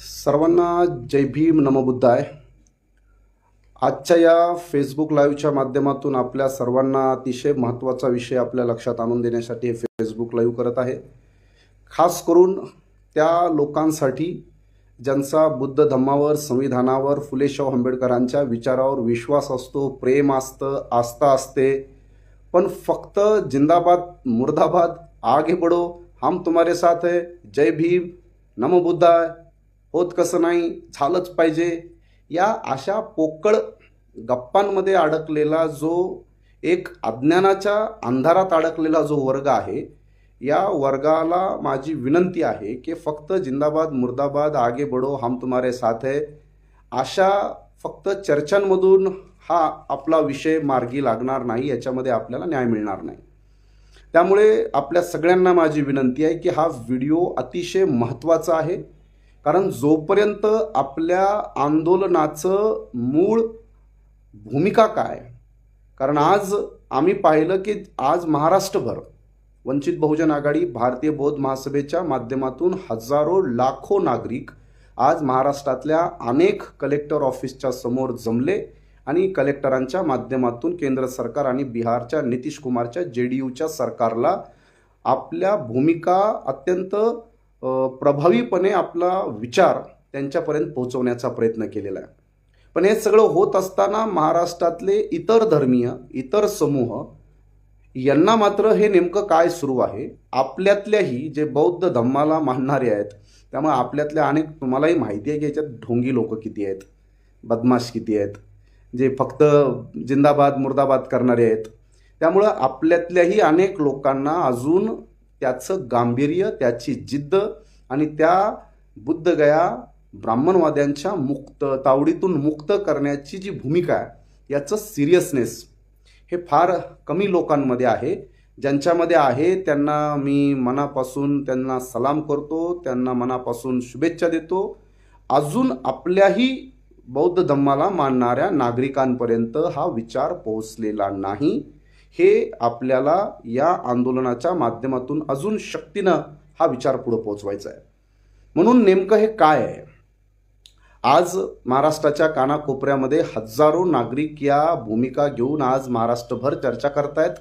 सर्वांना जय भीम नमोबुद्धाय। आजच्या या फेसबुक लाईव्हच्या माध्यमातून आपल्या सर्वांना अतिशय महत्त्वाचा विषय आपल्या लक्षात आणून देण्यासाठी हे फेसबुक लाईव्ह करत आहे। खास करून त्या लोकांसाठी ज्यांचा बुद्ध धम्मावर, संविधानावर, फुले शाहू आंबेडकरांच्या विचारावर विश्वास असतो, प्रेम असतं, आस्था असते, पण फक्त जिंदाबाद मुर्दाबाद, आगे बढ़ो, हम तुम्हारे साथ है, जय भीम नमो बुद्धाय, होत कसं नाही, झालंच पाहिजे, या अशा पोकळ गप्पांमध्ये अडकलेला जो एक अज्ञानाच्या अंधारात अडकलेला जो वर्ग आहे, या वर्गाला माझी विनंती आहे की फक्त जिंदाबाद मुर्दाबाद, आगे बढ़ो, हम तुम्हारे साथ है अशा फक्त चर्चांमधून हा आपला विषय मार्गी लागणार नाही, याच्यामध्ये आपल्याला न्याय मिळणार नाही। त्यामुळे आपल्या सगळ्यांना माझी विनंती आहे की हा व्हिडिओ अतिशय महत्त्वाचा आहे, कारण जोपर्यंत आपल्या आंदोलनाचं मूळ भूमिका काय, कारण आज आम्ही पाहिलं की आज महाराष्ट्रभर वंचित बहुजन आघाडी, भारतीय बौद्ध महासभेच्या माध्यमातून हजारो लाखो नागरिक आज महाराष्ट्रातल्या अनेक कलेक्टर ऑफिसच्या समोर जमले आणि कलेक्टरांच्या माध्यमातून केंद्र सरकार आणि बिहारच्या नितीश कुमारच्या जेडीयूच्या सरकारला आपल्या भूमिका अत्यंत प्रभावीपणे आपला विचार त्यांच्यापर्यंत पोहोचवण्याचा प्रयत्न केलेला आहे। पण हे सगळं होत असताना महाराष्ट्रातले इतर धर्मीय, इतर समूह यांना मात्र हे नेमकं काय सुरू आहे, आपल्यातल्याही जे बौद्ध धम्माला मानणारे आहेत, त्यामुळे आपल्यातल्या अनेक, तुम्हालाही माहिती आहे की याच्यात ढोंगी लोक किती आहेत, बदमाश किती आहेत, जे फक्त जिंदाबाद मुर्दाबाद करणारे आहेत। त्यामुळं आपल्यातल्याही अनेक लोकांना अजून त्याचं गांभीर्य, त्याची जिद्द आणि त्या बुद्धगया ब्राह्मणवाद्यांच्या तावडीतून मुक्त करण्याची जी भूमिका आहे, याचं सिरियसनेस हे फार कमी लोकांमध्ये आहे। ज्यांच्यामध्ये आहे त्यांना मी मनापासून त्यांना सलाम करतो, त्यांना मनापासून शुभेच्छा देतो। अजून आपल्याही बौद्ध धम्माला मानणाऱ्या नागरिकांपर्यंत हा विचार पोहोचलेला नाही, हे आपल्याला या आंदोलनाच्या माध्यमातून अजून शक्तीनं हा विचार पुढे पोहोचवायचा आहे। म्हणून नेमकं हे काय आहे, आज महाराष्ट्राच्या कानाकोपऱ्यामध्ये हजारो नागरिक या भूमिका घेऊन आज महाराष्ट्रभर चर्चा करतायत।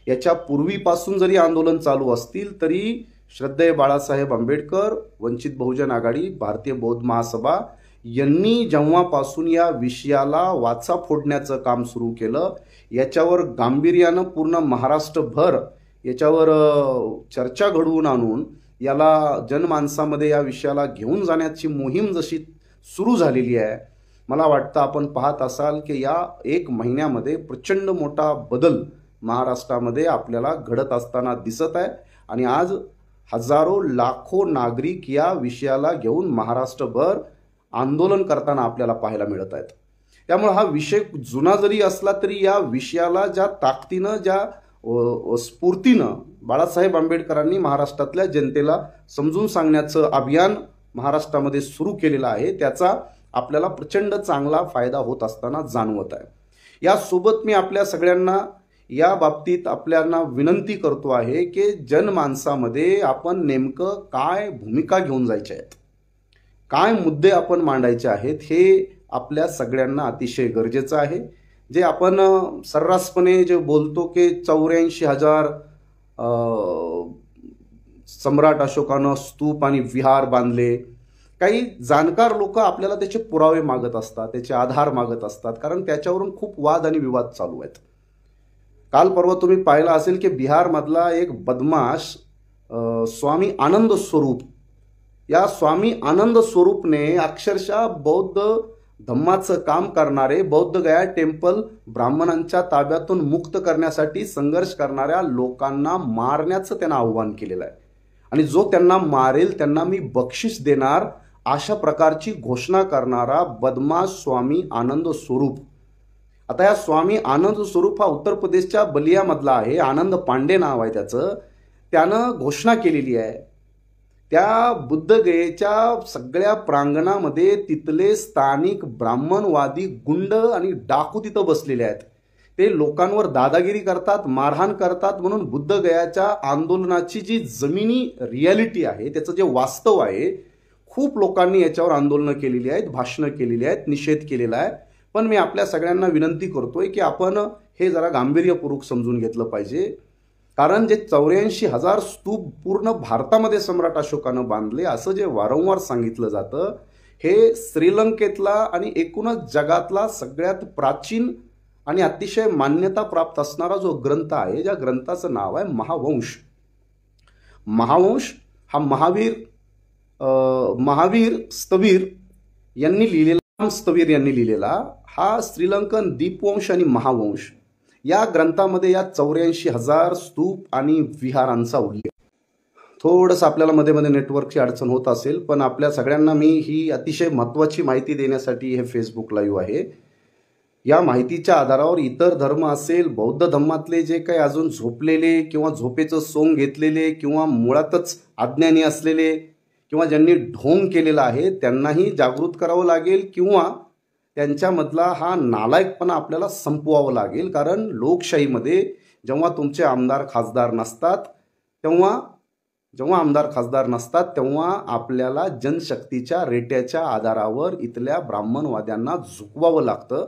याच्या पूर्वीपासून जरी आंदोलन चालू असतील तरी श्रद्धेय बाळासाहेब आंबेडकर, वंचित बहुजन आघाडी, भारतीय बौद्ध महासभा यांनी जेव्हापासून या विषयाला वाचा फोडण्याचं काम सुरू केलं, याच्यावर गांभीर्यानं पूर्ण महाराष्ट्रभर याच्यावर चर्चा घडवून आणून याला जनमानसामध्ये या विषयाला घेऊन जाण्याची मोहीम जशी सुरू झालेली आहे, मला वाटतं आपण पाहत असाल की या एक महिन्यामध्ये प्रचंड मोठा बदल महाराष्ट्रामध्ये आपल्याला घडत असताना दिसत आहे आणि आज हजारो लाखो नागरिक या विषयाला घेऊन महाराष्ट्रभर आंदोलन करताना आपल्याला पाहायला मिळत आहेत। त्यामुळे हा विषय जुना जरी असला तरी या विषयाला ज्या ताकदीनं, ज्या स्फूर्तीनं बाळासाहेब आंबेडकरांनी महाराष्ट्रातल्या जनतेला समजून सांगण्याचं अभियान महाराष्ट्रामध्ये सुरू केलेलं आहे, त्याचा आपल्याला प्रचंड चांगला फायदा होत असताना जाणवत आहे। यासोबत मी आपल्या सगळ्यांना या बाबतीत आपल्याला विनंती करतो आहे की जनमानसामध्ये आपण नेमकं काय भूमिका घेऊन जायच्या आहेत, काय मुद्दे आपण मांडायचे आहेत, हे आपल्या सगळ्यांना अतिशय गरजेचं आहे। जे आपण सर्रासपणे जे बोलतो की 84,000 सम्राट अशोकानं स्तूप आणि विहार बांधले, काही जाणकार लोक आपल्याला त्याचे पुरावे मागत असतात, त्याचे आधार मागत असतात, कारण त्याच्यावरून खूप वाद आणि विवाद चालू आहेत। काल परवा तुम्ही पाहिलं असेल की बिहारमधला एक बदमाश स्वामी आनंद स्वरूप, या स्वामी आनंद स्वरूपने अक्षरशः बौद्ध धम्माचं काम करणारे, बौद्ध गया टेम्पल ब्राह्मणांच्या ताब्यातून मुक्त करण्यासाठी संघर्ष करणाऱ्या लोकांना मारण्याचं त्यांना आव्हान केलेलं आहे आणि जो त्यांना मारेल त्यांना मी बक्षीस देणार, अशा प्रकारची घोषणा करणारा बदमाश स्वामी आनंद स्वरूप। आता या स्वामी आनंद स्वरूप हा उत्तर प्रदेशच्या बलियामधला आहे, आनंद पांडे नाव आहे त्याचं। त्यानं घोषणा केलेली आहे, त्या बुद्धगयेच्या सगळ्या प्रांगणामध्ये तिथले स्थानिक ब्राह्मणवादी गुंड आणि डाकू तिथं बसलेले आहेत, ते लोकांवर दादागिरी करतात, मारहाण करतात। म्हणून बुद्धगयाच्या आंदोलनाची जी जमिनी रियालिटी आहे, त्याचं जे वास्तव आहे, खूप लोकांनी याच्यावर आंदोलनं केलेली आहेत, भाषणं केलेली आहेत, निषेध केलेला आहे. पण मी आपल्या सगळ्यांना विनंती करतोय की आपण हे जरा गांभीर्यपूर्वक समजून घेतलं पाहिजे. कारण जे 84,000 स्तूप पूर्ण भारतामध्ये सम्राट अशोकानं बांधले असं जे वारंवार सांगितलं जातं, हे श्रीलंकेतला आणि एकूणच जगातला सगळ्यात प्राचीन आणि अतिशय मान्यता प्राप्त असणारा जो ग्रंथ आहे, ज्या ग्रंथाचं नाव आहे महावंश. महावंश हा महावीर स्थवीर यांनी लिहिलेला, स्थवीर यांनी लिहिलेला हा श्रीलंकन दीपवंश आणि महावंश या ग्रंथामध्ये या 84,000 स्तूप आणि विहारांचा उल्लेख. थोडंसं आपल्याला मध्ये मध्ये नेटवर्कची अडचण होत असेल, पण आपल्या सगळ्यांना मी ही अतिशय महत्त्वाची माहिती देण्यासाठी हे फेसबुक लाईव्ह आहे. या माहितीच्या आधारावर इतर धर्म असेल, बौद्ध धर्मातले जे काही अजून झोपलेले किंवा झोपेचं सोंग घेतलेले किंवा मुळातच अज्ञानी असलेले किंवा ज्यांनी ढोंग केलेला आहे त्यांनाही जागृत करावं लागेल किंवा त्यांच्यामधला हा नालायकपणा आपल्याला संपवावं लागेल. कारण लोकशाहीमध्ये जेव्हा तुमचे आमदार खासदार नसतात तेव्हा आपल्याला जनशक्तीच्या रेट्याच्या आधारावर इथल्या ब्राह्मणवाद्यांना झुकवावं लागतं.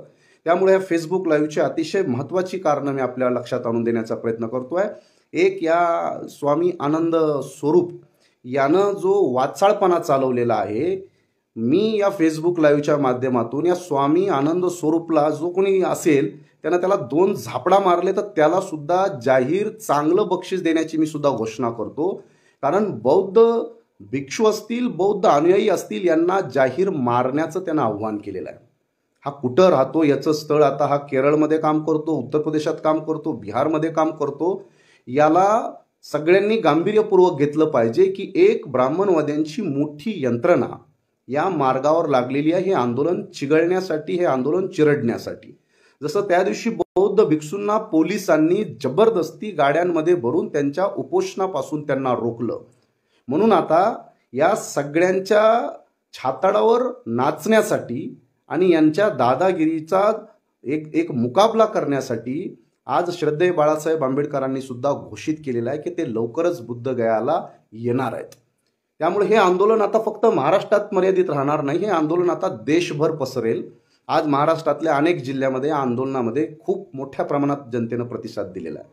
त्यामुळे या फेसबुक लाईव्हची अतिशय महत्त्वाची कारणं मी आपल्या लक्षात आणून देण्याचा प्रयत्न करतोय. एक, या स्वामी आनंद स्वरूप यानं जो वाचाळपणा चालवलेला आहे, मी या फेसबुक लाईव्हच्या माध्यमातून या स्वामी आनंद स्वरूपला जो कोणी असेल त्यानं त्याला 2 झापडा मारले तर त्याला सुद्धा जाहीर चांगलं बक्षीस देण्याची मी सुद्धा घोषणा करतो. कारण बौद्ध भिक्षू असतील, बौद्ध अनुयायी असतील, यांना जाहीर मारण्याचं त्यानं आव्हान केलेलं आहे. हा कुठं राहतो याचं स्थळ, आता हा केरळमध्ये काम करतो, उत्तर प्रदेशात काम करतो, बिहारमध्ये काम करतो. याला सगळ्यांनी गांभीर्यपूर्वक घेतलं पाहिजे की एक ब्राह्मणवाद्यांची मोठी यंत्रणा या मार्गावर लागलेली आहे, हे आंदोलन चिघळण्यासाठी, हे आंदोलन चिरडण्यासाठी. जसं त्या दिवशी बौद्ध भिक्षूंना पोलिसांनी जबरदस्ती गाड्यांमध्ये भरून त्यांच्या उपोषणापासून त्यांना रोखलं. म्हणून आता या सगळ्यांच्या छाताडावर नाचण्यासाठी आणि यांच्या दादागिरीचा एक मुकाबला करण्यासाठी आज श्रद्धेय बाळासाहेब आंबेडकरांनी सुद्धा घोषित केलेलं आहे की ते लवकरच बुद्धगयाला येणार आहेत. त्यामुळे हे आंदोलन आता फक्त महाराष्ट्रात मर्यादित राहणार नाही, हे आंदोलन आता देशभर पसरेल. आज महाराष्ट्रातल्या अनेक जिल्ह्यामध्ये या आंदोलनामध्ये खूप मोठ्या प्रमाणात जनतेनं प्रतिसाद दिलेला आहे.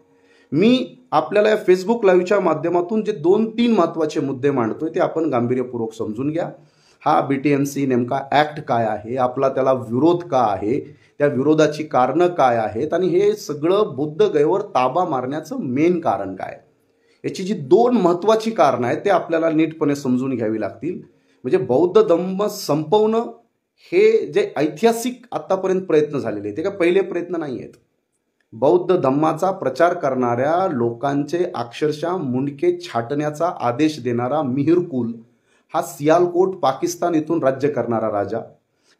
मी आपल्याला या फेसबुक लाईव्हच्या माध्यमातून जे 2-3 महत्त्वाचे मुद्दे मांडतोय ते आपण गांभीर्यपूर्वक समजून घ्या. हा BTMC नेमका ॲक्ट काय आहे, आपला त्याला विरोध का आहे, त्या विरोधाची कारणं काय आहेत आणि हे सगळं बुद्धगयेवर ताबा मारण्याचं मेन कारण काय, याची जी 2 महत्त्वाची कारणं आहेत ते आपल्याला नीटपणे समजून घ्यावी लागतील. म्हणजे बौद्ध धम्म संपवणं हे जे ऐतिहासिक आतापर्यंत प्रयत्न झालेले ते काय पहिले प्रयत्न नाही आहेत. बौद्ध धम्माचा प्रचार करणाऱ्या लोकांचे अक्षरशः मुंडके छाटण्याचा आदेश देणारा मिहिरकुल हा सियालकोट पाकिस्तान इथून राज्य करणारा राजा,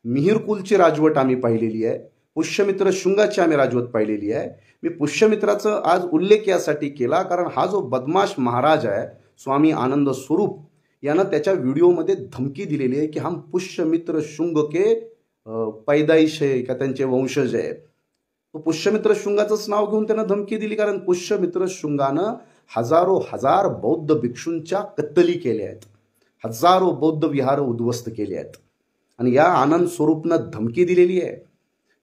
मिहिरकुलची राजवट आम्ही पाहिलेली आहे. पुष्यमित्र शुंगाची आम्ही राजवट पाहिलेली आहे. मी पुष्यमित्राचं आज उल्लेख यासाठी केला कारण हा जो बदमाश महाराज आहे स्वामी आनंद स्वरूप यानं त्याच्या व्हिडिओमध्ये धमकी दिलेली आहे की हम पुष्यमित्र शुंग के पैदाइश आहे का त्यांचे वंशज आहे. तो पुष्यमित्र शुंगाचंच नाव घेऊन त्यानं धमकी दिली कारण पुष्यमित्र शुंगानं हजार बौद्ध भिक्षूंच्या कत्तली केल्या आहेत, हजारो बौद्ध विहार उद्ध्वस्त केले आहेत आणि या आनंद स्वरूपनं धमकी दिलेली आहे.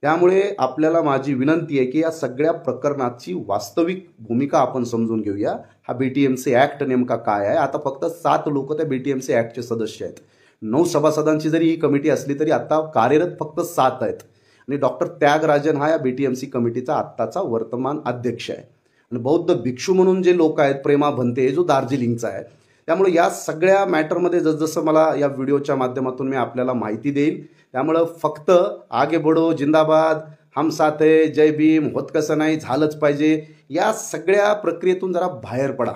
त्यामुळे आपल्याला माझी विनंती आहे की या सगळ्या प्रकरणाची वास्तविक भूमिका आपण समजून घेऊया. हा BTMC ॲक्ट नेमका काय आहे. आता फक्त 7 लोक त्या BTMC ॲक्टचे सदस्य आहेत. 9 सभासदांची जरी ही कमिटी असली तरी आता कार्यरत फक्त 7 आहेत आणि डॉक्टर त्यागराजन हा या BTMC कमिटीचा आत्ताचा वर्तमान अध्यक्ष आहे. आणि बौद्ध भिक्षू म्हणून जे लोक आहेत, प्रेमा भंते जो दार्जिलिंगचा आहे. त्यामुळे या सगळ्या मॅटरमध्ये जसजसं मला या व्हिडिओच्या माध्यमातून मी आपल्याला माहिती देईल, त्यामुळं फक्त आगे बढो, जिंदाबाद, हम साथ है, जय भीम, होत कसं नाही, झालंच पाहिजे, या सगळ्या प्रक्रियेतून जरा बाहेर पडा.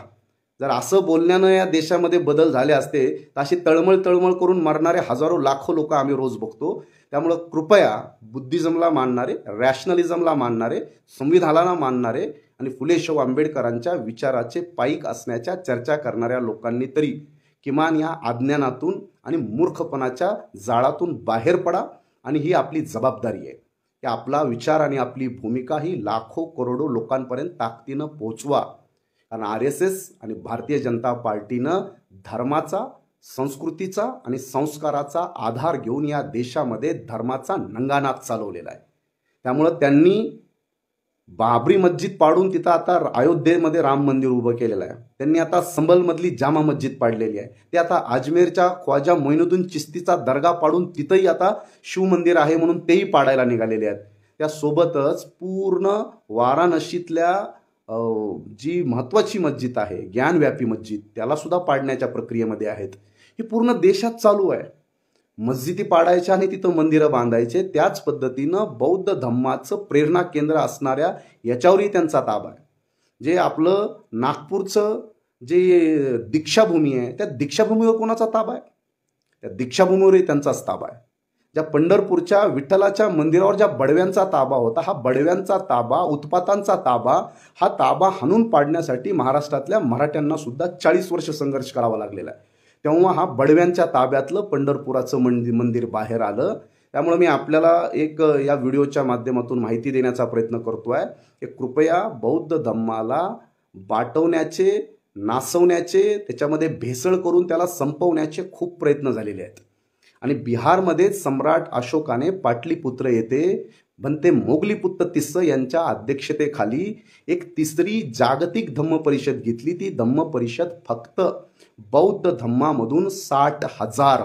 जर असं बोलण्यानं या देशामध्ये बदल झाले असते तर अशी तळमळ करून मरणारे हजारो लाखो लोक आम्ही रोज बघतो. त्यामुळं कृपया बुद्धिझमला मानणारे, रॅशनलिझमला मानणारे, संविधानाला मानणारे आणि फुले शाहू आंबेडकरांच्या विचाराचे पाईक असण्याच्या चर्चा करणाऱ्या लोकांनी तरी किमान या अज्ञानातून आणि मूर्खपणाच्या जाळातून बाहेर पडा आणि ही आपली जबाबदारी आहे की आपला विचार आणि आपली भूमिका ही लाखो करोडो लोकांपर्यंत ताकदीनं पोचवा. कारण RSS आणि भारतीय जनता पार्टीनं धर्माचा, संस्कृतीचा आणि संस्काराचा आधार घेऊन या देशामध्ये धर्माचा नंगानाच चालवलेला आहे. त्यामुळं त्यांनी बाबरी मस्जिद पाडून तिथं आता अयोध्येमध्ये राम मंदिर उभं केलेलं आहे. त्यांनी आता संभलमधली जामा मस्जिद पाडलेली आहे. ते आता अजमेरच्या ख्वाजा मोइनुद्दीन चिश्तीचा दर्गा पाडून तिथंही आता शिवमंदिर आहे म्हणून तेही पाडायला निघालेले आहेत. त्यासोबतच पूर्ण वाराणसीतल्या जी महत्त्वाची मस्जिद आहे ज्ञानव्यापी मस्जिद त्याला सुद्धा पाडण्याच्या प्रक्रियेमध्ये आहेत. हे पूर्ण देशात चालू आहे. मस्जिदी पाडायच्या आणि तिथं मंदिरं बांधायचे. त्याच पद्धतीनं बौद्ध धम्माचं प्रेरणा केंद्र असणाऱ्या याच्यावरही त्यांचा ताबा आहे. जे आपलं नागपूरचं जे दीक्षाभूमी आहे त्या दीक्षाभूमीवर कोणाचा ताबा आहे? त्या दीक्षाभूमीवरही त्यांचाच ताबा आहे. ज्या पंढरपूरच्या विठ्ठलाच्या मंदिरावर ज्या बडव्यांचा ताबा होता, हा बडव्यांचा ताबा, उत्पातांचा ताबा, हा ताबा हाणून पाडण्यासाठी महाराष्ट्रातल्या मराठ्यांना सुद्धा 40 वर्ष संघर्ष करावा लागलेला आहे. तेव्हा हा बडव्यांच्या ताब्यातलं पंढरपुराचं मंदिर बाहेर आलं. त्यामुळे मी आपल्याला एक या व्हिडिओच्या माध्यमातून माहिती देण्याचा प्रयत्न करतोय की कृपया बौद्ध धम्माला बाटवण्याचे, नासवण्याचे, त्याच्यामध्ये भेसळ करून त्याला संपवण्याचे खूप प्रयत्न झालेले आहेत. आणि बिहारमध्ये सम्राट अशोकाने पाटलीपुत्र येथे बनते मोगलीपुत्र तिस्स यांच्या अध्यक्षतेखाली एक तिसरी जागतिक धम्म परिषद घेतली. ती धम्म परिषद फक्त बौद्ध धम्मामधून 60,000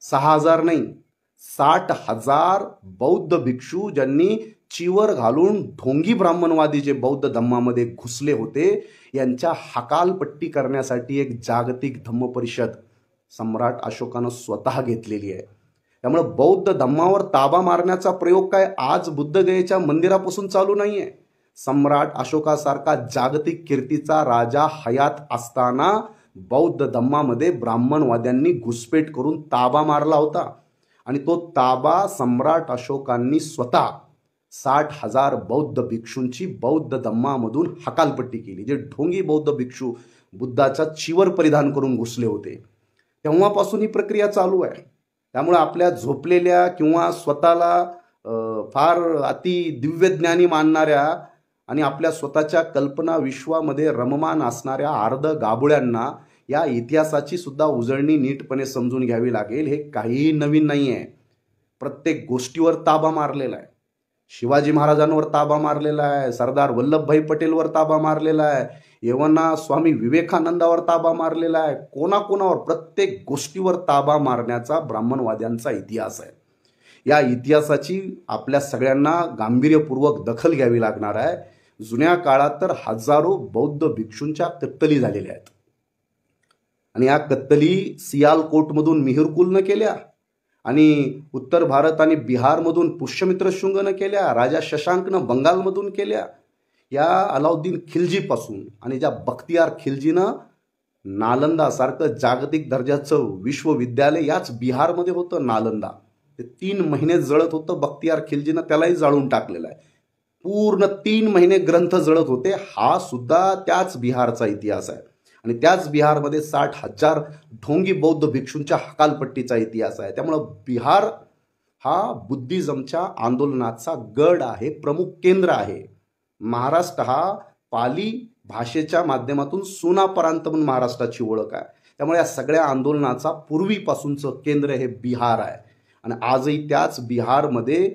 6,000 नाही 60,000 बौद्ध भिक्षू ज्यांनी चिवर घालून ढोंगी ब्राह्मणवादी जे बौद्ध धम्मामध्ये घुसले होते यांच्या हकालपट्टी करण्यासाठी एक जागतिक धम्म परिषद सम्राट अशोकानं स्वतः घेतलेली आहे. त्यामुळे बौद्ध धम्मावर ताबा मारण्याचा प्रयोग काय आज बुद्धगयेच्या मंदिरापासून चालू नाहीये. सम्राट अशोकासारखा जागतिक कीर्तीचा राजा हयात असताना बौद्ध धम्मामध्ये ब्राह्मणवाद्यांनी घुसपेट करून ताबा मारला होता. आणि तो ताबा सम्राट अशोकांनी स्वतः 60,000 बौद्ध भिक्षूंची बौद्ध धम्मामधून हकालपट्टी केली. जे ढोंगी बौद्ध भिक्षू बुद्धाचा चिवर परिधान करून घुसले होते तेव्हापासून ही प्रक्रिया चालू आहे. त्यामुळे आपल्या झोपलेल्या किंवा स्वतःला फार अति दिव्यज्ञानी मानणाऱ्या आणि आपल्या स्वतःच्या कल्पना विश्वामध्ये रममान असणाऱ्या अर्ध गाबुळ्यांना या इतिहासाची सुद्धा उजळणी नीटपणे समजून घ्यावी लागेल. हे काहीही नवीन नाही आहे. प्रत्येक गोष्टीवर ताबा मारलेला आहे. शिवाजी महाराजांवर ताबा मारलेला आहे, सरदार वल्लभभाई पटेलवर ताबा मारलेला आहे, यवना स्वामी विवेकानंदावर ताबा मारलेला आहे. कोणाकोणावर प्रत्येक गोष्टीवर ताबा मारण्याचा ब्राह्मणवाद्यांचा इतिहास आहे. या इतिहासाची आपल्या सगळ्यांना गांभीर्यपूर्वक दखल घ्यावी लागणार आहे. जुन्या काळात तर हजारो बौद्ध भिक्षूंच्या कत्तली झालेल्या आहेत. आणि या कत्तली सियालकोटमधून मिहिरकुलनं केल्या आणि उत्तर भारत आणि बिहारमधून पुष्यमित्र शुंगनं केल्या, राजा शशांकनं बंगालमधून केल्या. या अलाउद्दीन खिलजीपासून आणि ज्या बख्तियार खिलजीनं नालंदासारखं जागतिक दर्जाचं विश्वविद्यालय याच बिहारमध्ये होतं नालंदा, ते 3 महिने जळत होतं. बख्तियार खिलजीनं त्यालाही जाळून टाकलेलं आहे. पूर्ण 3 महिने ग्रंथ जळत होते. हा सुद्धा त्याच बिहारचा इतिहास आहे. आणि त्याच बिहारमध्ये 60,000 ढोंगी बौद्ध भिक्षूंच्या हकालपट्टीचा इतिहास आहे. त्यामुळं बिहार हा बुद्धिझमच्या आंदोलनाचा गड आहे, प्रमुख केंद्र आहे. महाराष्ट्र हा पाली भाषेच्या माध्यमातून सोनापरांत म्हणून महाराष्ट्राची ओळख आहे. त्यामुळे या सगळ्या आंदोलनाचा पूर्वीपासूनचं केंद्र हे बिहार आहे. आणि आजही त्याच बिहारमध्ये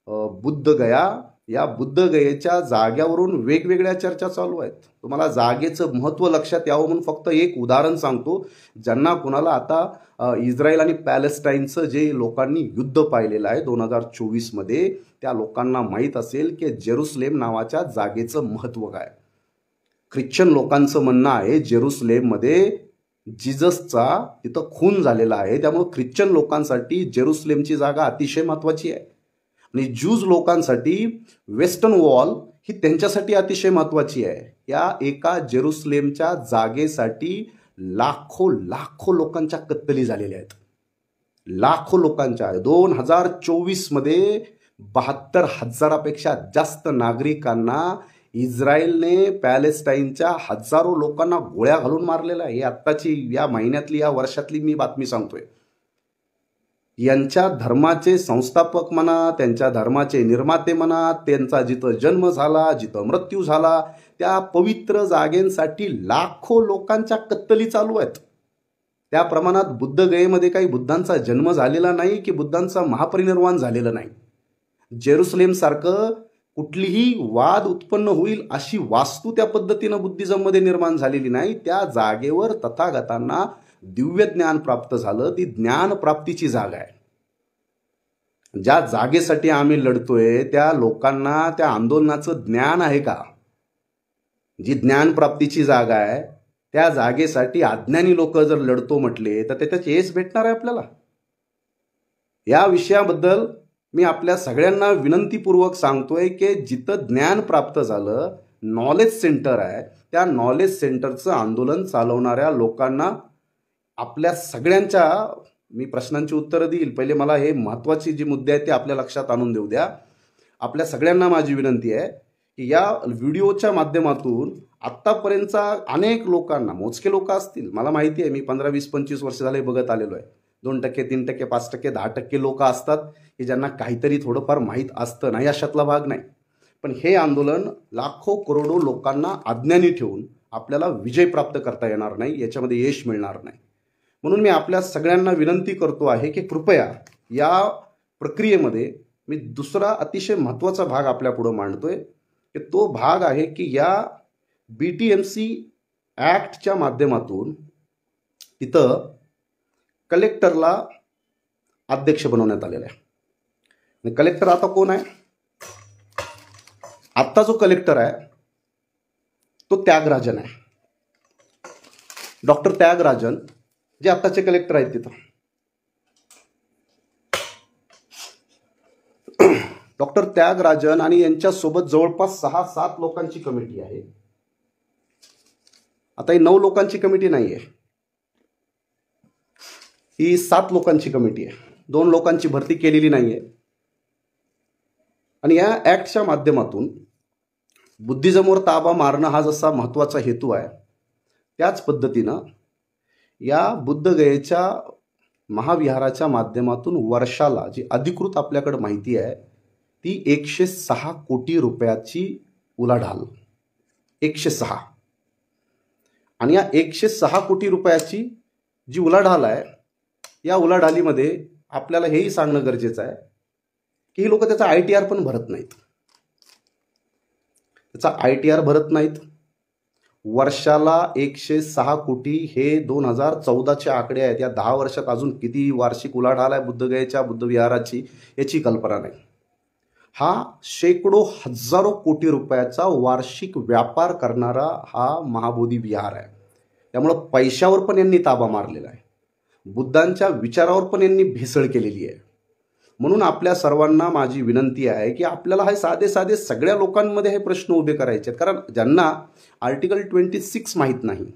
बुद्धगया, या बुद्धगयेच्या जाग्यावरून वेगवेगळ्या चर्चा चालू आहेत. तुम्हाला जागेचं महत्त्व लक्षात यावं म्हणून फक्त एक उदाहरण सांगतो. ज्यांना कुणाला आता इस्रायल आणि पॅलेस्टाईनचं जे लोकांनी युद्ध पाहिलेलं आहे 2024 मध्ये, त्या लोकांना माहीत असेल की जेरुसलेम नावाच्या जागेचं महत्त्व काय. ख्रिश्चन लोकांचं म्हणणं आहे जेरुसलेममध्ये जिजसचा तिथं खून झालेला आहे. त्यामुळे ख्रिश्चन लोकांसाठी जेरुसलेमची जागा अतिशय महत्त्वाची आहे. आणि ज्यूज लोकांसाठी वेस्टर्न वॉल ही त्यांच्यासाठी अतिशय महत्त्वाची आहे. या एका जेरुसलेमच्या जागेसाठी लाखो लोकांच्या कत्तली झालेल्या आहेत. लाखो लोकांच्या 2024 मध्ये 72,000पेक्षा जास्त नागरिकांना इस्रायलने पॅलेस्टाईनच्या हजारो लोकांना गोळ्या घालून मारलेला आहे. ही आत्ताची या महिन्यातली या वर्षातली मी बातमी सांगतोय. यांच्या धर्माचे संस्थापक म्हणा, त्यांच्या धर्माचे निर्माते म्हणा, त्यांचा जिथं जन्म झाला, जिथं मृत्यू झाला, त्या पवित्र जागेसाठी लाखो लोकांच्या कत्तली चालू आहेत. त्या प्रमाणात बुद्धगयेमध्ये काही बुद्धांचा जन्म झालेला नाही की बुद्धांचा महापरिनिर्वाण झालेलं नाही. जेरुसलेम सारखं कुठलीही वाद उत्पन्न होईल अशी वास्तू त्या पद्धतीनं बुद्धिझममध्ये निर्माण झालेली नाही. त्या जागेवर तथागतांना दिव्य ज्ञान प्राप्त झालं. ती ज्ञान प्राप्तीची जागा आहे. ज्या जागेसाठी आम्ही लढतोय त्या लोकांना त्या आंदोलनाचं ज्ञान आहे का? जी ज्ञान प्राप्तीची जागा आहे त्या जागेसाठी अज्ञानी लोक जर लढतो म्हटले तर त्याचे यश भेटणार आहे आपल्याला. या विषयाबद्दल मी आपल्या सगळ्यांना विनंतीपूर्वक सांगतोय की जिथं ज्ञान प्राप्त झालं, नॉलेज सेंटर आहे, त्या नॉलेज सेंटरचं आंदोलन चालवणाऱ्या लोकांना आपल्या सगळ्यांच्या मी प्रश्नांची उत्तरं देईल. पहिले मला हे महत्त्वाची जी मुद्दे आहेत ते आपल्या लक्षात आणून देऊ द्या. आपल्या सगळ्यांना माझी विनंती आहे की या व्हिडिओच्या माध्यमातून आत्तापर्यंतचा अनेक लोकांना, मोजके लोक असतील, मला माहिती आहे, मी 15, 20, 25 वर्ष झाले बघत आलेलो आहे. 2%, 3%, 5%, 10% लोक असतात की ज्यांना काहीतरी थोडंफार माहीत असतं, नाही अशातला भाग नाही. पण हे आंदोलन लाखो करोडो लोकांना अज्ञानी ठेवून आपल्याला विजय प्राप्त करता येणार नाही, याच्यामध्ये यश मिळणार नाही. म्हणून मी आपल्या सगळ्यांना विनंती करतो आहे की कृपया या प्रक्रियेमध्ये मी दुसरा अतिशय महत्त्वाचा भाग आपल्यापुढं मांडतोय की तो भाग आहे की या BTMC ॲक्टच्या माध्यमातून तिथं कलेक्टरला अध्यक्ष बनवण्यात आलेला आहे. आणि कलेक्टर आता कोण आहे? आत्ता जो कलेक्टर आहे तो त्यागराजन आहे. डॉक्टर त्यागराजन जे आत्ताचे कलेक्टर आहेत तिथं. डॉक्टर त्यागराजन आणि यांच्यासोबत जवळपास 6-7 लोकांची कमिटी आहे. आता ही 9 लोकांची कमिटी नाही आहे, ही 7 लोकांची कमिटी आहे. 2 लोकांची भरती केलेली नाही आहे. आणि या ॲक्टच्या माध्यमातून बुद्धिझमवर ताबा मारणं हा जसा महत्त्वाचा हेतू आहे, त्याच पद्धतीनं या बुद्धगयेच्या महाविहाराच्या माध्यमातून वर्षाला जी अधिकृत आपल्याकडे माहिती आहे ती 106 कोटी रुपयाची उलाढाल. 106. आणि या 106 कोटी रुपयाची जी उलाढाल आहे, या उलाढालीमध्ये आपल्याला हेही सांगणं गरजेचं आहे की ही लोक त्याचा ITR पण भरत नाहीत. त्याचा ITR भरत नाहीत. वर्षाला 106 कोटी हे 2014चे आकडे आहेत. या 10 वर्षात अजून किती वार्षिक उलाढाल आहे बुद्धगयेच्या बुद्धविहाराची याची कल्पना नाही. हा शेकडो हजारो कोटी रुपयाचा वार्षिक व्यापार करणारा हा महाबोधी विहार आहे. त्यामुळं पैशावर पण यांनी ताबा मारलेला आहे. बुद्धांच्या विचारावर पण यांनी भेसळ केलेली आहे. म्हणून आपल्या सर्वांना माझी विनंती आहे की आपल्याला हे साधे साधे सगळ्या लोकांमध्ये हे प्रश्न उभे करायचे आहेत. कारण ज्यांना आर्टिकल 26 माहीत नाही,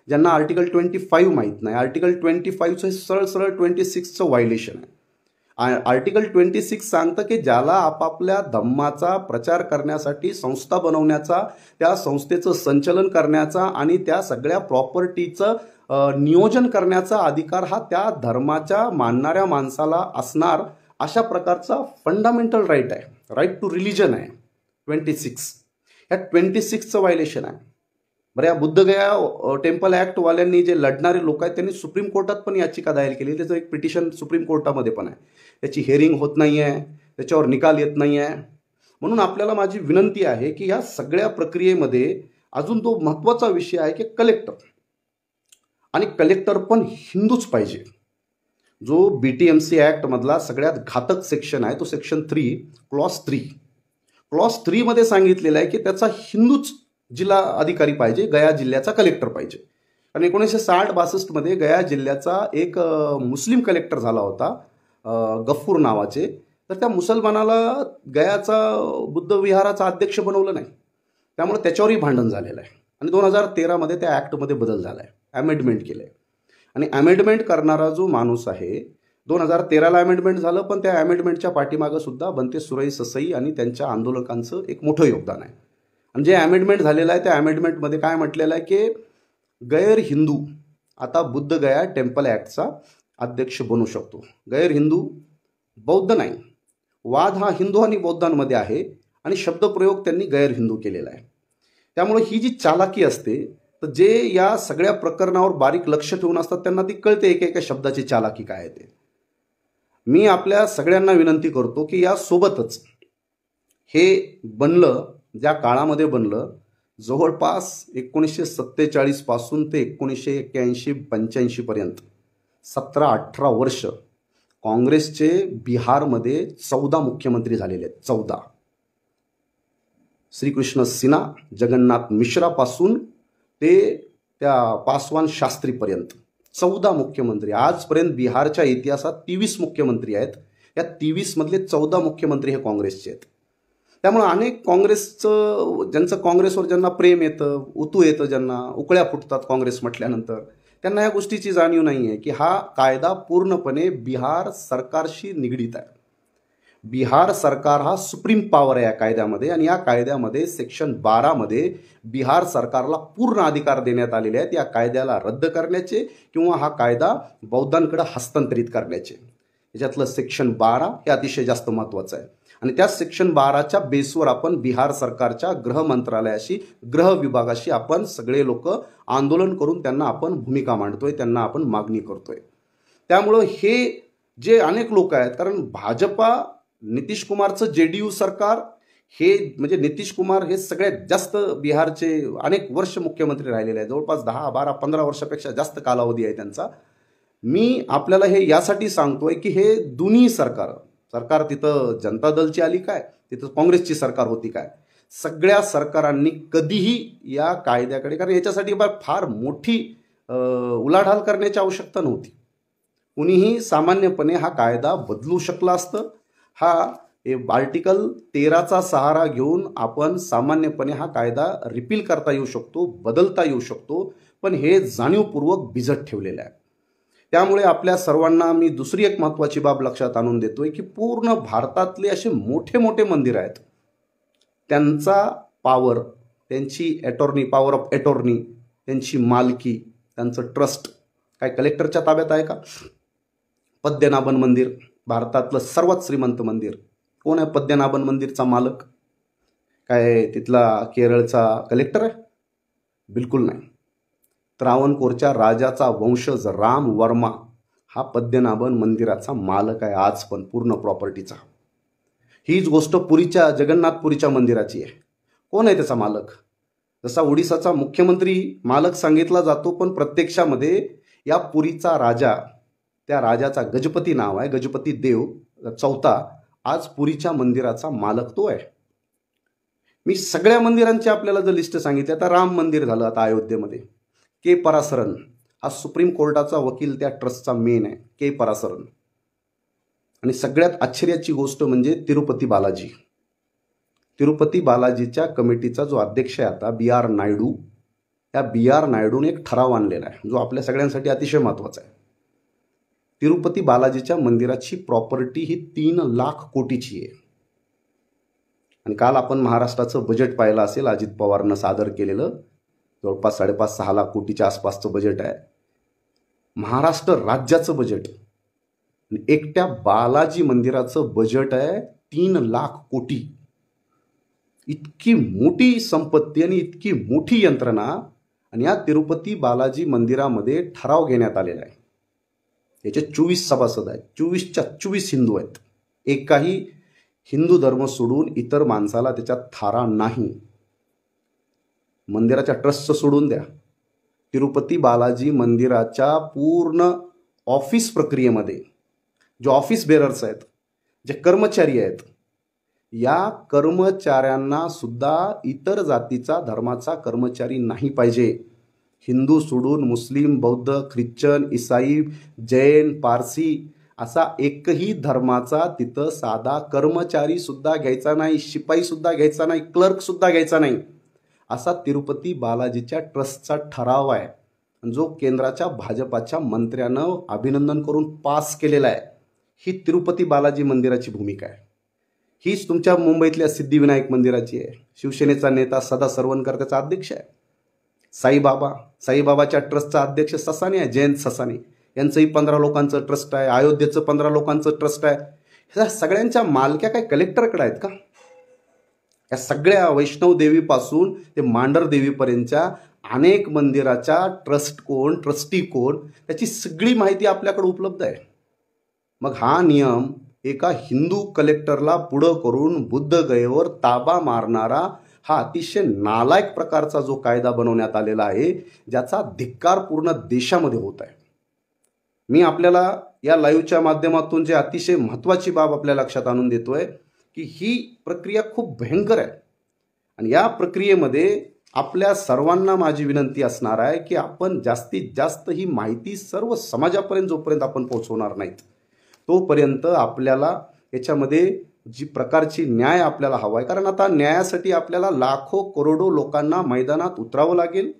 ज्यांना आर्टिकल 25 माहीत नाही, आर्टिकल 25चं सरळ 26चं व्हायलेशन आहे. आर्टिकल 26 सांगतं की ज्याला आपापल्या धम्माचा प्रचार करण्यासाठी संस्था बनवण्याचा, त्या संस्थेचं संचलन करण्याचा आणि त्या सगळ्या प्रॉपर्टीचं नियोजन करण्याचा अधिकार हा त्या धर्माच्या मानणाऱ्या माणसाला असणार, अशा प्रकारचा फंडामेंटल राईट आहे. राईट टू रिलिजन आहे 26. या 26चं व्हायलेशन आहे. बरं, या बुद्धगया टेम्पल ॲक्टवाल्यांनी जे लढणारे लोक आहेत त्यांनी सुप्रीम कोर्टात पण याचिका दायर केली. त्याचं एक पिटिशन सुप्रीम कोर्टामध्ये पण आहे. त्याची हिअरिंग होत नाही आहे, त्याच्यावर निकाल येत नाही आहे. म्हणून आपल्याला माझी विनंती आहे की या सगळ्या प्रक्रियेमध्ये अजून तो महत्त्वाचा विषय आहे की कलेक्टर, आणि कलेक्टर पण हिंदूच पाहिजे. जो BTMC ॲक्टमधला सगळ्यात घातक सेक्शन आहे तो सेक्शन 3 क्लॉज 3. क्लॉज 3 मध्ये सांगितलेलं आहे की त्याचा हिंदूच जिल्हा अधिकारी पाहिजे, गया जिल्ह्याचा कलेक्टर पाहिजे. आणि 1960-62 मध्ये गया जिल्ह्याचा एक मुस्लिम कलेक्टर झाला होता गफ्फूर नावाचे. तर त्या मुसलमानाला गयाचा बुद्ध विहाराचा अध्यक्ष बनवलं नाही, त्यामुळे त्याच्यावरही भांडण झालेलं आहे. आणि 2013 मध्ये त्या ॲक्टमध्ये बदल झाला आहे, अमेंडमेंट केलं आहे. आणि अमेंडमेंट करणारा जो माणूस आहे, 2013ला अमेंडमेंट झालं, पण त्या अमेंडमेंटच्या पाठीमागं सुद्धा बनते सुरई ससाई आणि त्यांच्या आंदोलकांचं एक मोठं योगदान आहे. आणि जे अमेंडमेंट झालेलं आहे त्या अमेंडमेंटमध्ये काय म्हटलेलं आहे की गैर हिंदू आता बुद्धगया टेम्पल ॲक्टचा अध्यक्ष बनू शकतो. गैर हिंदू, बौद्ध नाही. वाद हा हिंदू आणि बौद्धांमध्ये आहे आणि शब्दप्रयोग त्यांनी गैर हिंदू केलेला आहे. त्यामुळे ही जी चालाकी असते, तर जे या सगळ्या प्रकरणावर बारीक लक्ष ठेवून असतात त्यांना ती कळते एका शब्दाची चालाकी काय आहे ते. मी आपल्या सगळ्यांना विनंती करतो की या सोबतच हे बनलं, ज्या काळामध्ये बनलं, जवळपास 1947 पासून ते 1981-85 पर्यंत 17-18 वर्ष काँग्रेसचे बिहारमध्ये 14 मुख्यमंत्री झालेले आहेत. 14. श्रीकृष्ण सिन्हा, जगन्नाथ मिश्रापासून ते त्या पासवान शास्त्रीपर्यंत 14 मुख्यमंत्री. आजपर्यंत बिहारच्या इतिहासात 23 मुख्यमंत्री आहेत. या 23 मधले 14 मुख्यमंत्री हे काँग्रेसचे आहेत. त्यामुळे अनेक काँग्रेसचं, ज्यांचं काँग्रेसवर ज्यांना प्रेम येतं, उतू येतं, ज्यांना उकळ्या फुटतात काँग्रेस म्हटल्यानंतर, त्यांना या गोष्टीची जाणीव नाही आहे की हा कायदा पूर्णपणे बिहार सरकारशी निगडीत आहे. बिहार सरकार हा सुप्रीम पॉवर आहे या कायद्यामध्ये, आणि या कायद्यामध्ये सेक्शन 12 मध्ये बिहार सरकारला पूर्ण अधिकार देण्यात आलेले आहेत या कायद्याला रद्द करण्याचे किंवा हा कायदा बौद्धांकडे हस्तांतरित करण्याचे. याच्यातलं सेक्शन 12 हे अतिशय जास्त महत्त्वाचं आहे. आणि त्या सेक्शन 12च्या बेसवर आपण बिहार सरकारच्या गृह मंत्रालयाशी, गृह विभागाशी आपण सगळे लोक आंदोलन करून त्यांना आपण भूमिका मांडतोय, त्यांना आपण मागणी करतोय. त्यामुळं हे जे अनेक लोक आहेत, कारण भाजपा, नितीश कुमारचं JDU सरकार हे, म्हणजे नितीश कुमार हे सगळ्यात जास्त बिहारचे अनेक वर्ष मुख्यमंत्री राहिलेले आहेत. जवळपास 10, 12, 15 वर्षापेक्षा जास्त कालावधी आहे त्यांचा. मी आपल्याला हे यासाठी सांगतोय की हे दोन्ही सरकार तिथं जनता दलची आली काय, तिथं काँग्रेसची सरकार होती काय, सगळ्या सरकारांनी कधीही या कायद्याकडे, कारण याच्यासाठी फार मोठी उलाढाल करण्याची आवश्यकता नव्हती. कुणीही सामान्यपणे हा कायदा बदलू शकला असतं. हा आर्टिकल 13चा सहारा घेऊन आपण सामान्यपणे हा कायदा रिपील करता येऊ शकतो, बदलता येऊ शकतो, पण हे जाणीवपूर्वक भिजत ठेवलेलं आहे. त्यामुळे आपल्या सर्वांना मी दुसरी एक महत्त्वाची बाब लक्षात आणून देतोय की पूर्ण भारतातले असे मोठे मोठे मंदिर आहेत, त्यांचा पॉवर, त्यांची पॉवर ऑफ अटॉर्नी, त्यांची मालकी, त्यांचं ट्रस्ट काय कलेक्टरच्या ताब्यात आहे का? पद्मनाभन मंदिर, भारतातलं सर्वात श्रीमंत मंदिर, कोण आहे पद्मनाभन मंदिरचा मालक? काय तिथला केरळचा कलेक्टर आहे? बिलकुल नाही. त्रावणकोरच्या राजाचा वंशज राम वर्मा हा पद्मनाभन मंदिराचा मालक आहे आज पण, पूर्ण प्रॉपर्टीचा. हीच गोष्ट पुरीच्या, जगन्नाथपुरीच्या मंदिराची आहे. कोण आहे त्याचा मालक? जसा ओडिसाचा मुख्यमंत्री मालक सांगितला जातो, पण प्रत्यक्षामध्ये या पुरीचा राजा, त्या राजाचा गजपती नाव आहे, गजपती देव 4था, आज पुरीच्या मंदिराचा मालक तो आहे. मी सगळ्या मंदिरांची आपल्याला जर लिस्ट सांगितली, आता राम मंदिर झालं आता अयोध्येमध्ये, के परासरन हा सुप्रीम कोर्टाचा वकील, त्या ट्रस्टचा मेन आहे, के परासरन. आणि सगळ्यात आश्चर्याची गोष्ट म्हणजे तिरुपती बालाजी. तिरुपती बालाजीच्या कमिटीचा जो अध्यक्ष आहे आता, BR नायडू, या BR नायडूने एक ठराव आणलेला आहे जो आपल्या सगळ्यांसाठी अतिशय महत्त्वाचा आहे. तिरुपती बालाजीच्या मंदिराची प्रॉपर्टी ही 3 लाख कोटीची आहे. आणि काल आपण महाराष्ट्राचं बजेट पाहिलं असेल, अजित पवारनं सादर केलेलं, जवळपास 5.5-6 लाख कोटीच्या आसपासचं बजेट आहे महाराष्ट्र राज्याचं बजेट. एकट्या बालाजी मंदिराचं बजेट आहे 3 लाख कोटी. इतकी मोठी संपत्ती आणि इतकी मोठी यंत्रणा, आणि या तिरुपती बालाजी मंदिरामध्ये ठराव घेण्यात आलेला आहे. याचे 24 सभासद आहेत, 24च्या 24 हिंदू आहेत. एकाही हिंदू धर्म सोडून इतर माणसाला त्याच्यात थारा नाही. मंदिराच्या ट्रस्टचं सोडून द्या, तिरुपती बालाजी मंदिराच्या पूर्ण ऑफिस प्रक्रियेमध्ये जे ऑफिस बेरर्स आहेत, जे कर्मचारी आहेत, या कर्मचाऱ्यांना सुद्धा इतर जातीचा, धर्माचा कर्मचारी नाही पाहिजे. हिंदू सोडून मुस्लिम, बौद्ध, ख्रिश्चन, ईसाई, जैन, पारसी असा एकही धर्माचा तिथं साधा कर्मचारी सुद्धा घ्यायचा नाही, शिपाई सुद्धा घ्यायचा नाही, क्लर्क सुद्धा घ्यायचा नाही, असा तिरुपती बालाजीच्या ट्रस्टचा ठराव आहे, जो केंद्राच्या भाजपाच्या मंत्र्यानं अभिनंदन करून पास केलेला आहे. ही तिरुपती बालाजी मंदिराची भूमिका आहे. हीच तुमच्या मुंबईतल्या सिद्धिविनायक मंदिराची आहे. शिवसेनेचा नेता सदा सरवणकर त्याचा अध्यक्ष आहे. साईबाबाच्या ट्रस्टचा अध्यक्ष ससाने आहे, जयंत ससाने, यांचंही 15 लोकांचं ट्रस्ट आहे. अयोध्येचं 15 लोकांचं ट्रस्ट आहे. ह्या सगळ्यांच्या मालक्या काय कलेक्टरकडे आहेत का? या सगळ्या वैष्णव देवीपासून ते मांढर देवीपर्यंतच्या अनेक मंदिराच्या ट्रस्टी कोण त्याची सगळी माहिती आपल्याकडे उपलब्ध आहे. मग हा नियम एका हिंदू कलेक्टरला पुढं करून बुद्धगयेवर ताबा मारणारा हा अतिशय नालायक प्रकारचा जो कायदा बनवण्यात आलेला आहे, ज्याचा धिक्कार पूर्ण देशामध्ये होत आहे. मी आपल्याला या लाईव्हच्या माध्यमातून जे अतिशय महत्त्वाची बाब आपल्या लक्षात आणून देतोय की ही प्रक्रिया खूप भयंकर आहे. आणि या प्रक्रियेमध्ये आपल्या सर्वांना माझी विनंती असणार आहे की आपण जास्तीत जास्त ही माहिती सर्व समाजापर्यंत जोपर्यंत आपण पोहोचवणार नाहीत तोपर्यंत आपल्याला याच्यामध्ये जी प्रकारची न्याय आपल्याला हवा आहे. कारण आता न्यायासाठी आपल्याला लाखो करोडो लोकांना मैदानात उतरावं लागेल,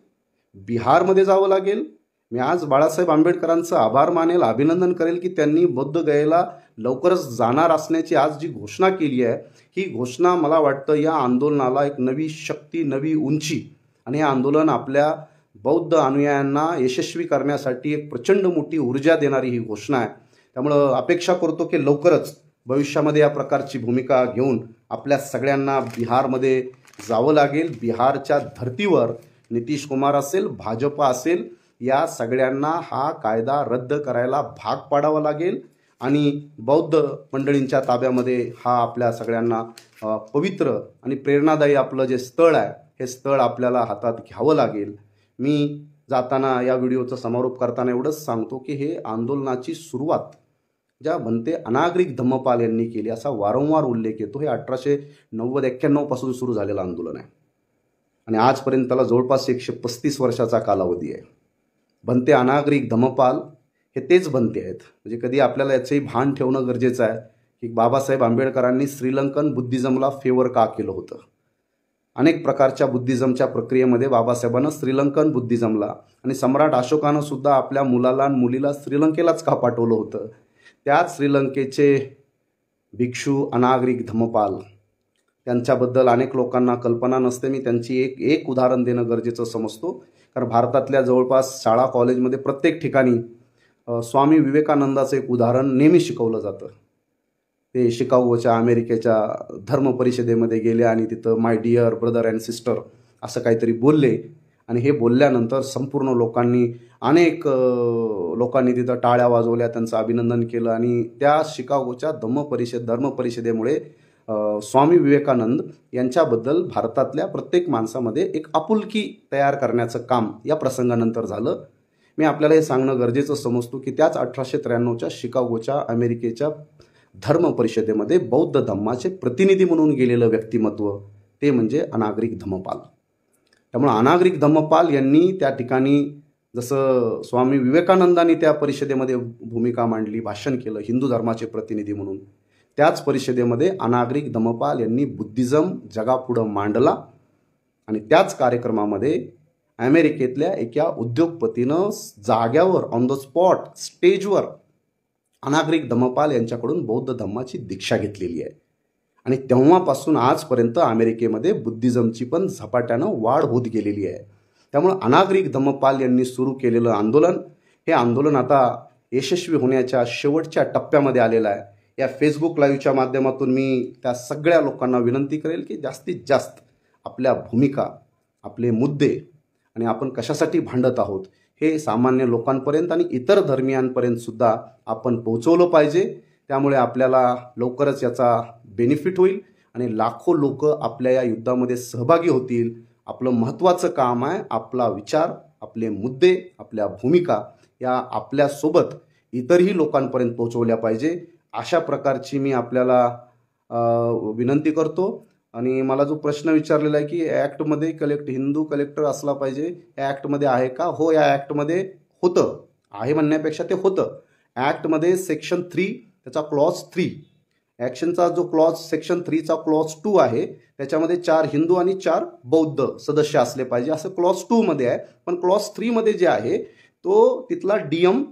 बिहारमध्ये जावं लागेल. मी आज बाळासाहेब आंबेडकरांचं आभार मानेल, अभिनंदन करेल की त्यांनी बौद्धगयेला लवकरच जाणार असण्याची आज जी घोषणा केली आहे, ही घोषणा मला वाटतं या आंदोलनाला एक नवी शक्ती, नवी उंची आणि हे आंदोलन आपल्या बौद्ध अनुयायांना यशस्वी करण्यासाठी एक प्रचंड मोठी ऊर्जा देणारी ही घोषणा आहे. त्यामुळं अपेक्षा करतो की लवकरच भविष्यामध्ये या प्रकारची भूमिका घेऊन आपल्या सगळ्यांना बिहारमध्ये जावं लागेल. बिहारच्या धर्तीवर नितीश कुमार असेल, भाजप असेल, या सगळ्यांना हा कायदा रद्द करायला भाग पाडावा लागेल आणि बौद्ध मंडळींच्या ताब्यामध्ये हा आपल्या सगळ्यांना पवित्र आणि प्रेरणादायी आपलं जे स्थळ आहे हे स्थळ आपल्याला हातात घ्यावं लागेल. मी जाताना या व्हिडिओचा समारोप करताना एवढंच सांगतो की हे आंदोलनाची सुरुवात ज्या बनते अनागरिक धम्मपाल यांनी केली असा वारंवार उल्लेख येतो. हे 1890-91 पासून सुरू झालेलं आंदोलन आहे आणि आजपर्यंत त्याला जवळपास 135 वर्षाचा कालावधी आहे. बनते अनागरिक धम्मपाल हे तेच बनते आहेत. म्हणजे कधी आपल्याला याचंही भान ठेवणं गरजेचं आहे की बाबासाहेब आंबेडकरांनी श्रीलंकन बुद्धिझमला फेवर का केलं होतं. अनेक प्रकारच्या बुद्धिझमच्या प्रक्रियेमध्ये बाबासाहेबांना श्रीलंकन बुद्धिझमला आणि सम्राट अशोकानं सुद्धा आपल्या मुलाला आणि मुलीला श्रीलंकेलाच का पाठवलं होतं. त्याच श्रीलंकेचे भिक्षू अनागरिक धम्मपाल त्यांच्याबद्दल अनेक लोकांना कल्पना नसते. मी त्यांची एक उदाहरण देणं गरजेचं समजतो. कारण भारतातल्या जवळपास शाळा कॉलेजमध्ये प्रत्येक ठिकाणी स्वामी विवेकानंदाचं एक उदाहरण नेहमी शिकवलं जातं. ते शिकागोच्या अमेरिकेच्या धर्म परिषदेमध्ये गेले आणि तिथं my dear brother and sister असं काहीतरी बोलले आणि हे बोलल्यानंतर संपूर्ण अनेक लोकांनी तिथं टाळ्या वाजवल्या, त्यांचं अभिनंदन केलं आणि त्या शिकागोच्या धर्म परिषदेमुळे स्वामी विवेकानंद यांच्याबद्दल भारतातल्या प्रत्येक माणसामध्ये एक आपुलकी तयार करण्याचं काम या प्रसंगानंतर झालं. मी आपल्याला हे सांगणं गरजेचं समजतो की त्याच 1893च्या शिकागोच्या अमेरिकेच्या धर्म परिषदेमध्ये बौद्ध धम्माचे प्रतिनिधी म्हणून गेलेलं व्यक्तिमत्व ते म्हणजे अनागरिक धम्मपाल. त्यामुळे अनागरिक धम्मपाल यांनी त्या ठिकाणी जसं स्वामी विवेकानंदांनी त्या परिषदेमध्ये भूमिका मांडली, भाषण केलं हिंदू धर्माचे प्रतिनिधी म्हणून, त्याच परिषदेमध्ये अनागरिक धम्मपाल यांनी बुद्धिझम जगापुढं मांडला आणि त्याच कार्यक्रमामध्ये अमेरिकेतल्या एका उद्योगपतीनं जाग्यावर ऑन द स्पॉट स्टेजवर अनागरिक धम्मपाल यांच्याकडून बौद्ध धम्माची दीक्षा घेतलेली आहे. आणि तेव्हापासून आजपर्यंत अमेरिकेमध्ये बुद्धिझमची पण झपाट्यानं वाढ होत गेलेली आहे. त्यामुळं अनागरिक धम्मपाल यांनी सुरू केलेलं हे आंदोलन आता यशस्वी होण्याच्या शेवटच्या टप्प्यामध्ये आलेलं आहे. या फेसबुक लाईव्हच्या माध्यमातून मी त्या सगळ्या लोकांना विनंती करेल की जास्तीत जास्त आपल्या भूमिका, आपले मुद्दे आणि आपण कशासाठी भांडत आहोत हे सामान्य लोकांपर्यंत आणि इतर धर्मियांपर्यंत सुद्धा आपण पोहोचवलं पाहिजे. त्यामुळे आपल्याला लवकरच याचा बेनिफिट होईल आणि लाखो लोक आपल्या या युद्धामध्ये सहभागी होतील. आपलं महत्त्वाचं काम आहे आपला विचार, आपले मुद्दे, आपल्या भूमिका या आपल्यासोबत इतरही लोकांपर्यंत पोहोचवल्या पाहिजे. अशा प्रकारची मी आपल्याला विनंती करतो. आणि मला जो प्रश्न विचारलेला आहे की ॲक्टमध्ये हिंदू कलेक्टर असला पाहिजे, या ॲक्टमध्ये आहे का? हो, या ॲक्टमध्ये होतं, आहे म्हणण्यापेक्षा ते होतं. ॲक्टमध्ये सेक्शन 3 त्याचा क्लॉज 3 ॲक्शनचा जो सेक्शन 3चा क्लॉज 2 आहे त्याच्यामध्ये 4 हिंदू आणि 4 बौद्ध सदस्य असले पाहिजे असं क्लॉज 2 मध्ये आहे. पण क्लॉज 3 मध्ये जे आहे तो तिथला DM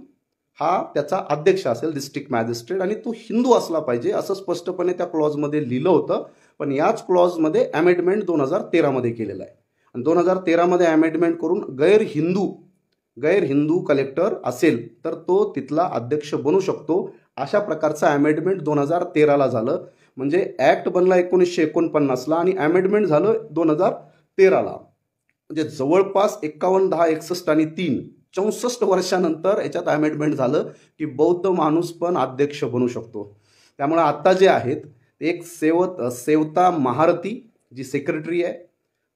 हा त्याचा अध्यक्ष असेल, डिस्ट्रिक्ट मॅजिस्ट्रेट, आणि तो हिंदू असला पाहिजे असं स्पष्टपणे त्या क्लॉजमध्ये लिहिलं होतं. पण याच क्लॉजमध्ये अमेंडमेंट 2013 मध्ये केलेलं आहे आणि 2013 मध्ये अमेंडमेंट करून गैर हिंदू कलेक्टर असेल तर तो तिथला अध्यक्ष बनू शकतो. अशा प्रकारचं अमेंडमेंट 2013ला झालं. म्हणजे ॲक्ट बनला 1949ला आणि अमेंडमेंट झालं 2013ला. म्हणजे जवळपास 51, 10, 61 आणि 3 64 वर्षानंतर याच्यात अमेंडमेंट झालं की बौद्ध माणूस पण अध्यक्ष बनू शकतो. त्यामुळे आता जे आहेत एक सेवता महारथी जी सेक्रेटरी आहे,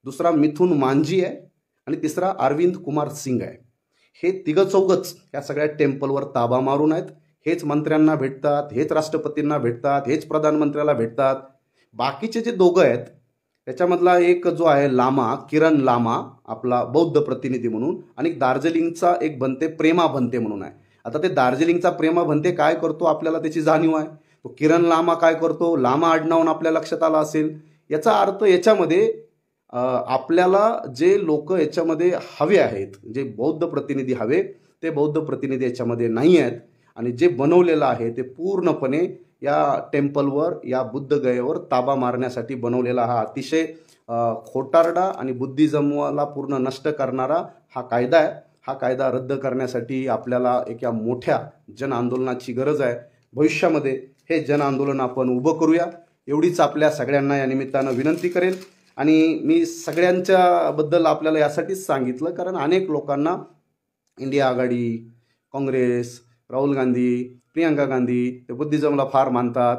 दुसरा मिथुन मांझी आहे आणि तिसरा अरविंद कुमार सिंग आहे. हे तिघं चौघच या सगळ्या टेम्पलवर ताबा मारून आहेत. हेच मंत्र्यांना भेटतात, हेच राष्ट्रपतींना भेटतात, हेच प्रधानमंत्र्याला भेटतात. बाकीचे जे दोघं आहेत त्याच्यामधला एक जो आहे लामा, किरण लामा आपला बौद्ध प्रतिनिधी म्हणून, आणि दार्जिलिंगचा एक बनते प्रेमा भंते म्हणून आहे. आता ते दार्जिलिंगचा प्रेमा भंते काय करतो आपल्याला त्याची जाणीव आहे. तो किरण लामा काय करतो, लामा आडनावून आपल्या लक्षात आला असेल. याचा अर्थ याच्यामध्ये आपल्याला जे लोक याच्यामध्ये हवे आहेत, जे बौद्ध प्रतिनिधी हवे ते बौद्ध प्रतिनिधी याच्यामध्ये नाही आहेत. आणि जे बनवलेलं आहे ते पूर्णपणे या टेम्पलवर, या बुद्धगयेवर ताबा मारण्यासाठी बनवलेला हा अतिशय खोटारडा आणि बुद्धिझमला पूर्ण नष्ट करणारा हा कायदा आहे. हा कायदा रद्द करण्यासाठी आपल्याला एका मोठ्या जन आंदोलनाची गरज आहे. भविष्यामध्ये हे जन आंदोलन आपण उभं करूया एवढीच आपल्या सगळ्यांना या निमित्तानं विनंती करेल. आणि मी सगळ्यांच्याबद्दल आपल्याला यासाठीच सांगितलं कारण अनेक लोकांना इंडिया आघाडी, काँग्रेस, राहुल गांधी, प्रियंका गांधी ते बुद्धिझमला फार मानतात,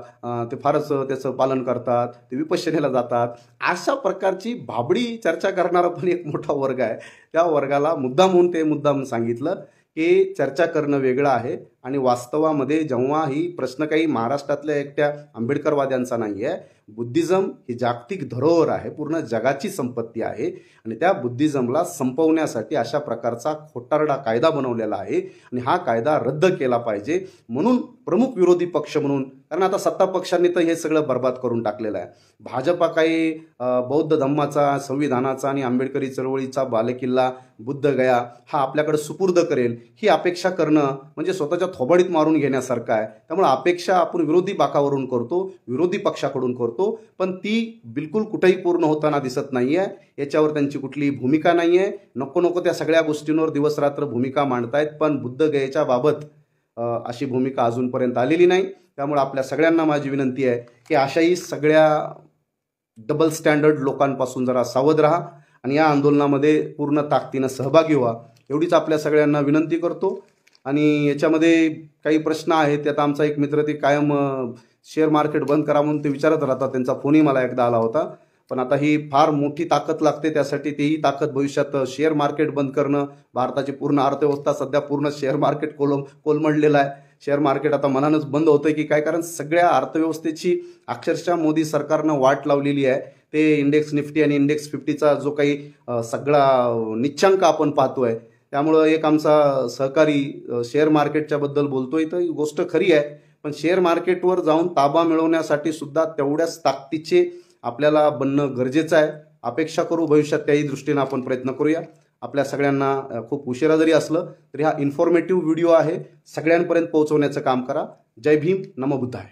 ते फारच त्याचं पालन करतात, ते विपश्यनेला जातात. अशा प्रकारची भाबडी चर्चा करणारा पण एक मोठा वर्ग आहे. त्या वर्गाला मुद्दाम सांगितलं की चर्चा करणं वेगळं आहे आणि वास्तवामध्ये जेव्हा ही प्रश्न काही महाराष्ट्रातल्या एकट्या आंबेडकरवाद्यांचा नाही आहे. बुद्धिझम ही जागतिक धरोहर आहे, पूर्ण जगाची संपत्ती आहे आणि त्या बुद्धिझमला संपवण्यासाठी अशा प्रकारचा खोटारडा कायदा बनवलेला आहे आणि हा कायदा रद्द केला पाहिजे. म्हणून प्रमुख विरोधी पक्ष म्हणून, कारण आता सत्ता पक्षांनी तर हे सगळं बर्बाद करून टाकलेलं आहे. भाजपा काही बौद्ध धम्माचा, संविधानाचा आणि आंबेडकरी चळवळीचा बालेकिल्ला बुद्धगया हा आपल्याकडे सुपूर्द करेल ही अपेक्षा करणं म्हणजे स्वतःच्या थोबाडीत मारून घेण्यासारखं आहे. त्यामुळे अपेक्षा आपण विरोधी बाकावरून करतो, विरोधी पक्षाकडून करतो, पण ती बिलकुल कुठेही पूर्ण होताना दिसत नाही आहे. याच्यावर त्यांची कुठलीही भूमिका नाही आहे. नको त्या सगळ्या गोष्टींवर दिवस रात्र भूमिका मांडतायत, पण बुद्धगयेच्या बाबत अशी भूमिका अजूनपर्यंत आलेली नाही. त्यामुळे आपल्या सगळ्यांना माझी विनंती आहे की अशाही सगळ्या डबल स्टँडर्ड लोकांपासून जरा सावध राहा आणि या आंदोलनामध्ये पूर्ण ताकदीनं सहभागी व्हा एवढीच आपल्या सगळ्यांना विनंती करतो. आणि याच्यामध्ये काही प्रश्न आहेत. त्यात आमचा एक मित्र ते कायम शेअर मार्केट बंद करा म्हणून ते विचारत राहतात. त्यांचा फोनही मला एकदा आला होता. पण आता ही फार मोठी ताकद लागते त्यासाठी. तेही ताकद भविष्यात शेअर मार्केट बंद करणं. भारताची पूर्ण अर्थव्यवस्था सध्या पूर्ण शेअर मार्केट कोलमडलेलं आहे. शेअर मार्केट आता मनानंच बंद होतं की काय, कारण सगळ्या अर्थव्यवस्थेची अक्षरशः मोदी सरकारनं वाट लावलेली आहे. ते इंडेक्स निफ्टी आणि इंडेक्स 50चा जो काही सगळा निच्चांक आपण पाहतोय, त्यामुळं एक आमचा सहकारी शेअर मार्केटच्या बद्दल बोलतोय तर ही गोष्ट खरी आहे. पण शेअर मार्केटवर जाऊन ताबा मिळवण्यासाठी सुद्धा तेवढ्याच ताकदीचे आपल्याला बनणं गरजेचं आहे. अपेक्षा करू भविष्यात त्याही दृष्टीनं आपण प्रयत्न करूया. आपल्या सगळ्यांना खूप उशिरा जरी असलं तरी हा इन्फॉर्मेटिव्ह व्हिडिओ आहे, सगळ्यांपर्यंत पोहोचवण्याचं काम करा. जय भीम, नमो बुद्धाय.